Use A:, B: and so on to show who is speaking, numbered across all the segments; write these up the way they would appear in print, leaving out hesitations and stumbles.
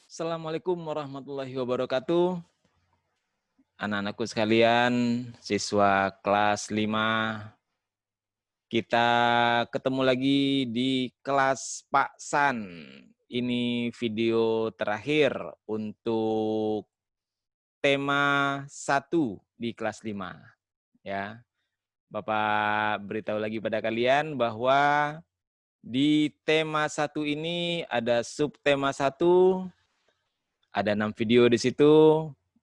A: Assalamualaikum warahmatullahi wabarakatuh. Anak-anakku sekalian, siswa kelas 5, kita ketemu lagi di kelas Pak San. Ini video terakhir untuk tema 1 di kelas 5. Ya, Bapak beritahu lagi pada kalian bahwa di tema 1 ini ada subtema 1, ada 6 video di situ,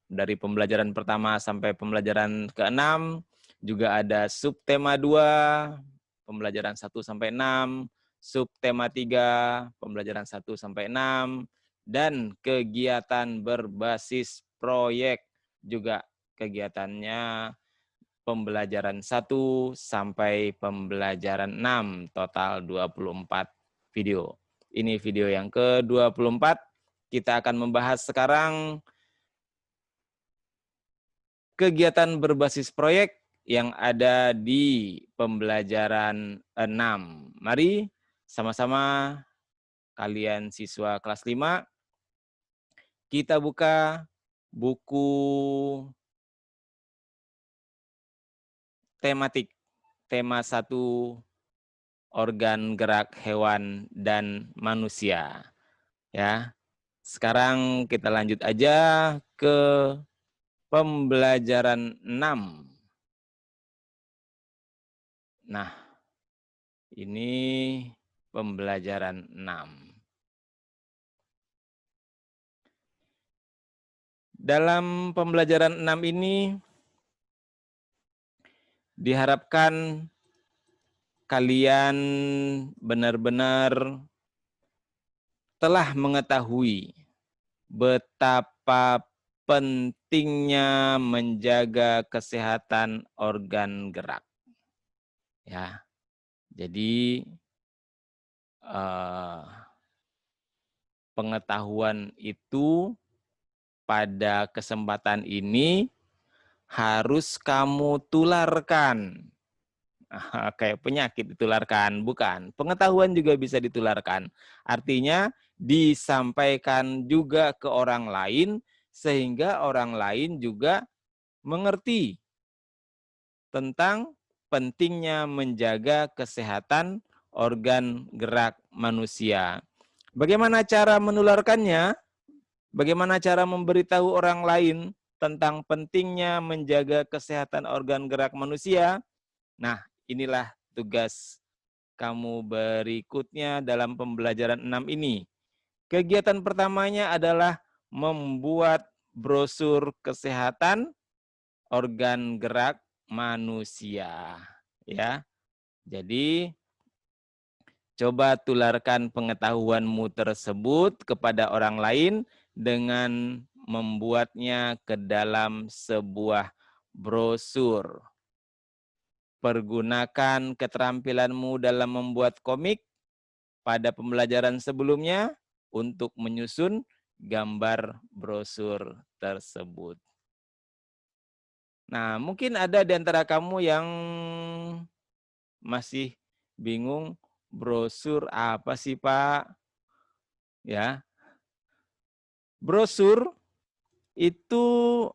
A: dari pembelajaran pertama sampai pembelajaran ke-6, juga ada subtema 2, pembelajaran 1 sampai 6, subtema 3, pembelajaran 1 sampai 6, dan kegiatan berbasis proyek, juga kegiatannya pembelajaran 1 sampai pembelajaran 6, total 24 video. Ini video yang ke-24. Kita akan membahas sekarang kegiatan berbasis proyek yang ada di pembelajaran 6. Mari sama-sama kalian siswa kelas 5, kita buka buku tematik, tema 1, organ gerak hewan dan manusia. Ya, sekarang kita lanjut aja ke pembelajaran 6. Nah, ini pembelajaran 6. Dalam pembelajaran 6 ini diharapkan kalian benar-benar telah mengetahui betapa pentingnya menjaga kesehatan organ gerak. Ya, jadi pengetahuan itu pada kesempatan ini harus kamu tularkan. Kayak penyakit ditularkan, bukan. Pengetahuan juga bisa ditularkan. Artinya disampaikan juga ke orang lain, sehingga orang lain juga mengerti tentang pentingnya menjaga kesehatan organ gerak manusia. Bagaimana cara menularkannya? Bagaimana cara memberitahu orang lain tentang pentingnya menjaga kesehatan organ gerak manusia? Nah, inilah tugas kamu berikutnya dalam pembelajaran 6 ini. Kegiatan pertamanya adalah membuat brosur kesehatan organ gerak manusia. Ya, jadi coba tularkan pengetahuanmu tersebut kepada orang lain dengan membuatnya ke dalam sebuah brosur. Pergunakan keterampilanmu dalam membuat komik pada pembelajaran sebelumnya untuk menyusun gambar brosur tersebut. Nah, mungkin ada di antara kamu yang masih bingung, brosur apa sih, Pak? Ya, brosur itu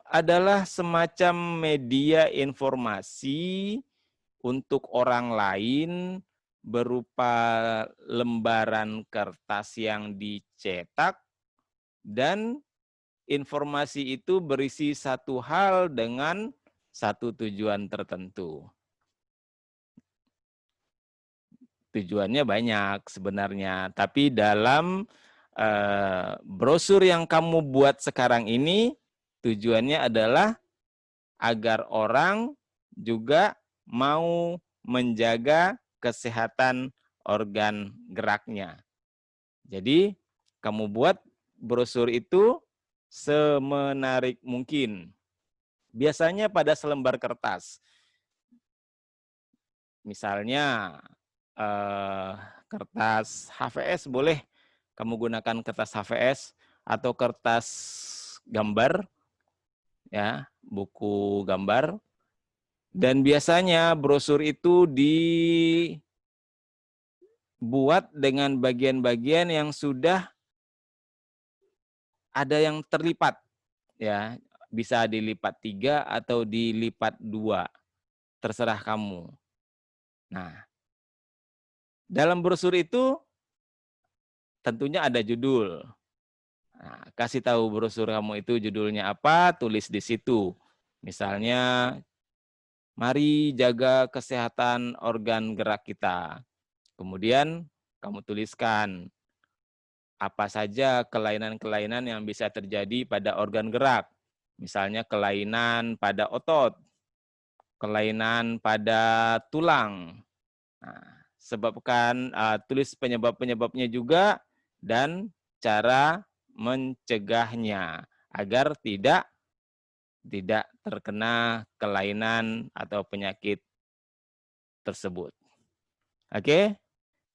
A: adalah semacam media informasi untuk orang lain berupa lembaran kertas yang dicetak, dan informasi itu berisi satu hal dengan satu tujuan tertentu. Tujuannya banyak sebenarnya, tapi dalam brosur yang kamu buat sekarang ini, tujuannya adalah agar orang juga mau menjaga kesehatan organ geraknya. Jadi, kamu buat brosur itu semenarik mungkin. Biasanya pada selembar kertas. Misalnya, kertas HVS boleh kamu gunakan kertas HVS atau kertas gambar, ya, buku gambar. Dan biasanya brosur itu dibuat dengan bagian-bagian yang sudah ada yang terlipat, ya. Bisa dilipat 3 atau dilipat 2, terserah kamu. Nah, dalam brosur itu tentunya ada judul. Nah, kasih tahu brosur kamu itu judulnya apa, tulis di situ. Misalnya, mari jaga kesehatan organ gerak kita. Kemudian kamu tuliskan apa saja kelainan-kelainan yang bisa terjadi pada organ gerak. Misalnya kelainan pada otot, kelainan pada tulang. Nah, tulis penyebab-penyebabnya juga dan cara mencegahnya agar tidak terkena kelainan atau penyakit tersebut. Oke?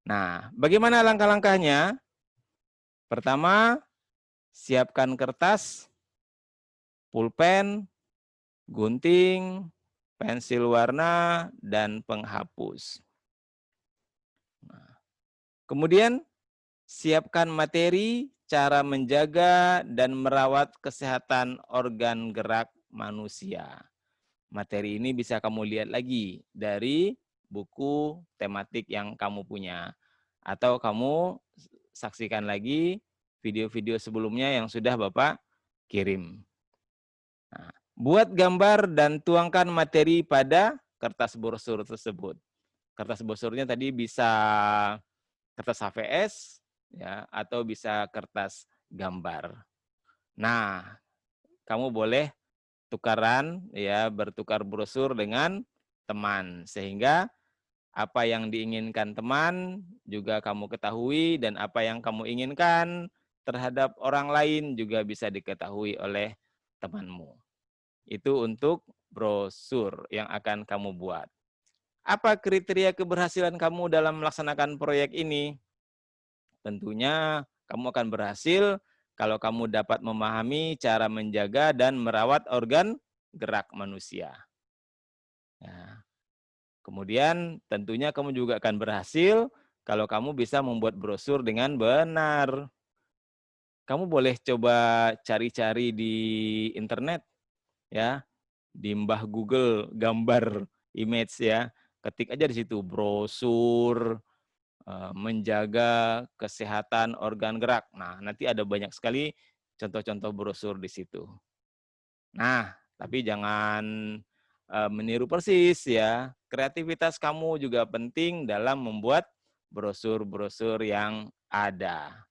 A: Nah, bagaimana langkah-langkahnya? Pertama, siapkan kertas, pulpen, gunting, pensil warna, dan penghapus. Nah, kemudian, siapkan materi cara menjaga dan merawat kesehatan organ gerak manusia. Materi ini bisa kamu lihat lagi dari buku tematik yang kamu punya. Atau kamu saksikan lagi video-video sebelumnya yang sudah Bapak kirim. Nah, buat gambar dan tuangkan materi pada kertas brosur tersebut. Kertas brosurnya tadi bisa kertas HVS, ya, atau bisa kertas gambar. Nah, kamu boleh tukaran, ya, bertukar brosur dengan teman sehingga apa yang diinginkan teman juga kamu ketahui dan apa yang kamu inginkan terhadap orang lain juga bisa diketahui oleh temanmu. Itu untuk brosur yang akan kamu buat. Apa kriteria keberhasilan kamu dalam melaksanakan proyek ini? Tentunya kamu akan berhasil kalau kamu dapat memahami cara menjaga dan merawat organ gerak manusia. Ya. Kemudian tentunya kamu juga akan berhasil kalau kamu bisa membuat brosur dengan benar. Kamu boleh coba cari-cari di internet, ya, di Mbah Google gambar image, ya. Ketik aja di situ brosur menjaga kesehatan organ gerak. Nah, nanti ada banyak sekali contoh-contoh brosur di situ. Nah, tapi jangan meniru persis ya. Kreativitas kamu juga penting dalam membuat brosur-brosur yang ada.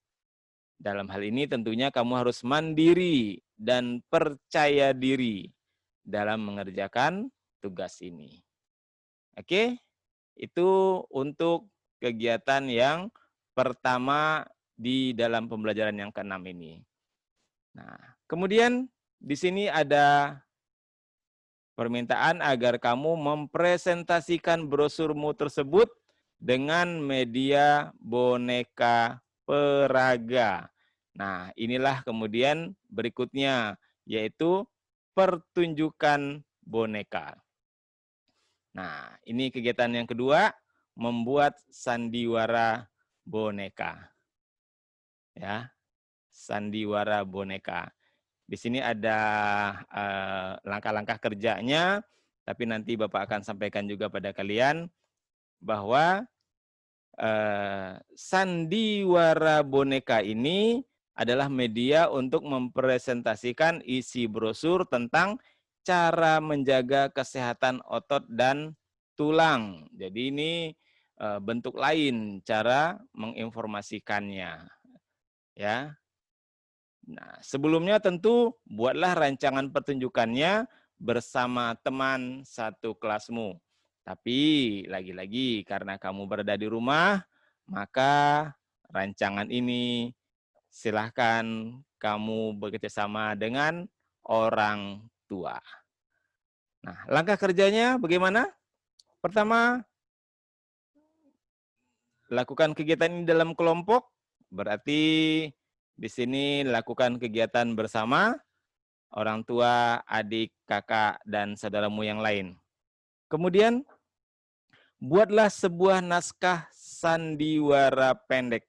A: Dalam hal ini tentunya kamu harus mandiri dan percaya diri dalam mengerjakan tugas ini. Oke, itu untuk kegiatan yang pertama di dalam pembelajaran yang ke-6 ini. Nah, kemudian di sini ada permintaan agar kamu mempresentasikan brosurmu tersebut dengan media boneka peraga. Nah, inilah kemudian berikutnya, yaitu pertunjukan boneka. Nah, ini kegiatan yang kedua, membuat sandiwara boneka. Ya, sandiwara boneka. Di sini ada langkah-langkah kerjanya, tapi nanti Bapak akan sampaikan juga pada kalian bahwa sandiwara boneka ini adalah media untuk mempresentasikan isi brosur tentang cara menjaga kesehatan otot dan tulang. Jadi ini bentuk lain cara menginformasikannya, ya. Nah, sebelumnya tentu buatlah rancangan pertunjukannya bersama teman satu kelasmu. Tapi lagi-lagi karena kamu berada di rumah, maka rancangan ini silahkan kamu bekerjasama dengan orang tua. Nah, langkah kerjanya bagaimana? Pertama, lakukan kegiatan ini dalam kelompok, berarti di sini lakukan kegiatan bersama orang tua, adik, kakak, dan saudaramu yang lain. Kemudian, buatlah sebuah naskah sandiwara pendek.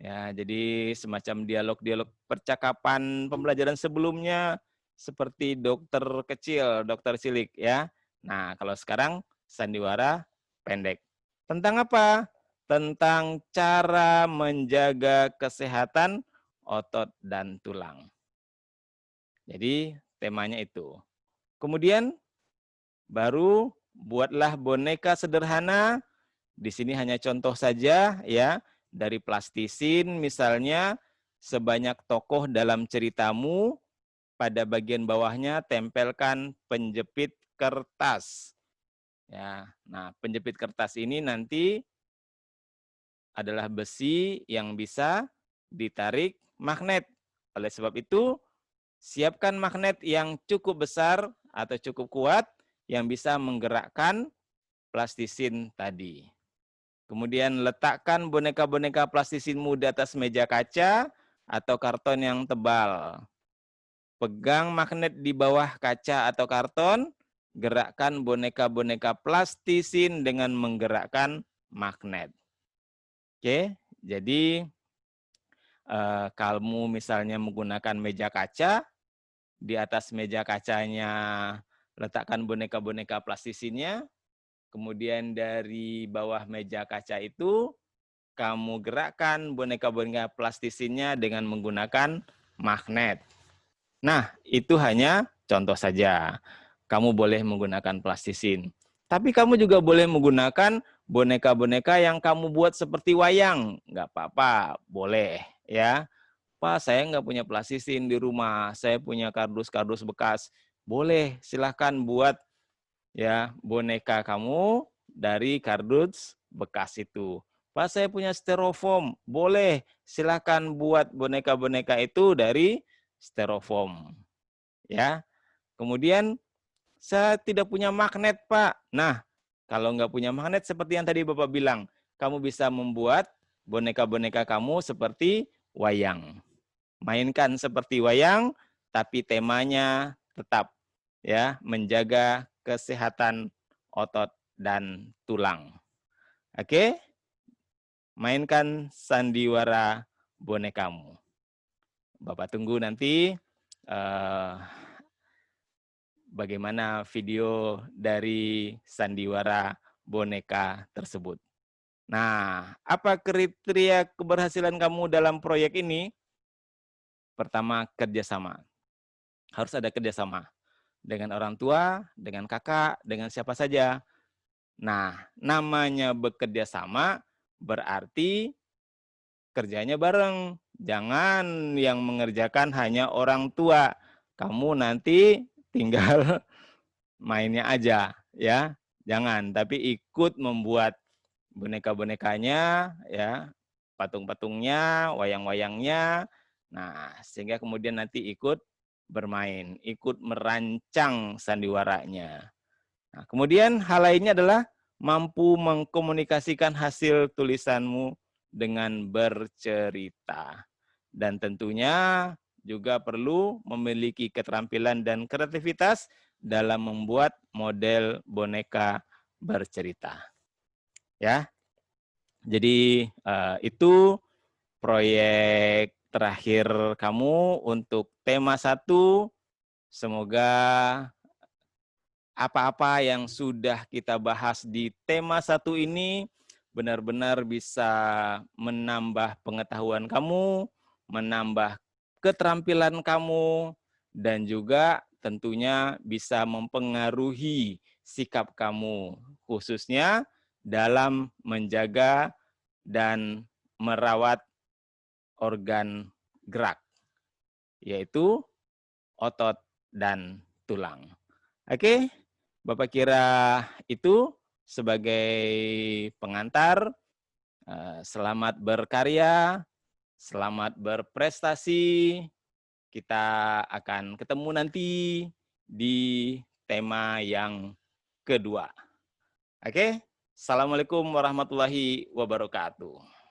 A: Ya, jadi semacam dialog-dialog percakapan pembelajaran sebelumnya seperti dokter kecil, dokter cilik ya. Nah, kalau sekarang sandiwara pendek. Tentang apa? Tentang cara menjaga kesehatan otot dan tulang. Jadi temanya itu. Kemudian baru buatlah boneka sederhana. Di sini hanya contoh saja ya, dari plastisin misalnya sebanyak tokoh dalam ceritamu, pada bagian bawahnya tempelkan penjepit kertas. Ya, nah penjepit kertas ini nanti adalah besi yang bisa ditarik magnet. Oleh sebab itu, siapkan magnet yang cukup besar atau cukup kuat yang bisa menggerakkan plastisin tadi. Kemudian letakkan boneka-boneka plastisinmu di atas meja kaca atau karton yang tebal. Pegang magnet di bawah kaca atau karton, gerakkan boneka-boneka plastisin dengan menggerakkan magnet. Oke, jadi kamu misalnya menggunakan meja kaca, di atas meja kacanya letakkan boneka-boneka plastisinnya, kemudian dari bawah meja kaca itu kamu gerakkan boneka-boneka plastisinnya dengan menggunakan magnet. Nah, itu hanya contoh saja. Kamu boleh menggunakan plastisin. Tapi kamu juga boleh menggunakan boneka-boneka yang kamu buat seperti wayang. Nggak apa-apa, boleh ya. Pak, saya nggak punya plastisin di rumah, saya punya kardus-kardus bekas. Boleh, silahkan buat ya boneka kamu dari kardus bekas itu. Pak, saya punya styrofoam. Boleh, silahkan buat boneka-boneka itu dari styrofoam. Ya, kemudian saya tidak punya magnet, Pak. Nah, kalau nggak punya magnet seperti yang tadi Bapak bilang, kamu bisa membuat boneka-boneka kamu seperti wayang. Mainkan seperti wayang, tapi temanya tetap ya menjaga kesehatan otot dan tulang. Oke? Mainkan sandiwara bonekamu. Bapak tunggu nanti bagaimana video dari sandiwara boneka tersebut. Nah, apa kriteria keberhasilan kamu dalam proyek ini? Pertama, kerjasama. Harus ada kerjasama. Dengan orang tua, dengan kakak, dengan siapa saja. Nah, namanya bekerja sama berarti kerjanya bareng. Jangan yang mengerjakan hanya orang tua. Kamu nanti tinggal mainnya aja, ya. Jangan, tapi ikut membuat boneka-bonekanya, ya, patung-patungnya, wayang-wayangnya. Nah, sehingga kemudian nanti ikut bermain, ikut merancang sandiwaranya. Nah, kemudian hal lainnya adalah mampu mengkomunikasikan hasil tulisanmu dengan bercerita. Dan tentunya juga perlu memiliki keterampilan dan kreativitas dalam membuat model boneka bercerita. Ya. Jadi itu proyek terakhir kamu untuk tema 1. Semoga apa-apa yang sudah kita bahas di tema 1 ini benar-benar bisa menambah pengetahuan kamu, menambah keterampilan kamu, dan juga tentunya bisa mempengaruhi sikap kamu, khususnya dalam menjaga dan merawat organ gerak, yaitu otot dan tulang. Oke, Bapak kira itu sebagai pengantar. Selamat berkarya, selamat berprestasi. Kita akan ketemu nanti di tema yang kedua. Oke, Assalamualaikum warahmatullahi wabarakatuh.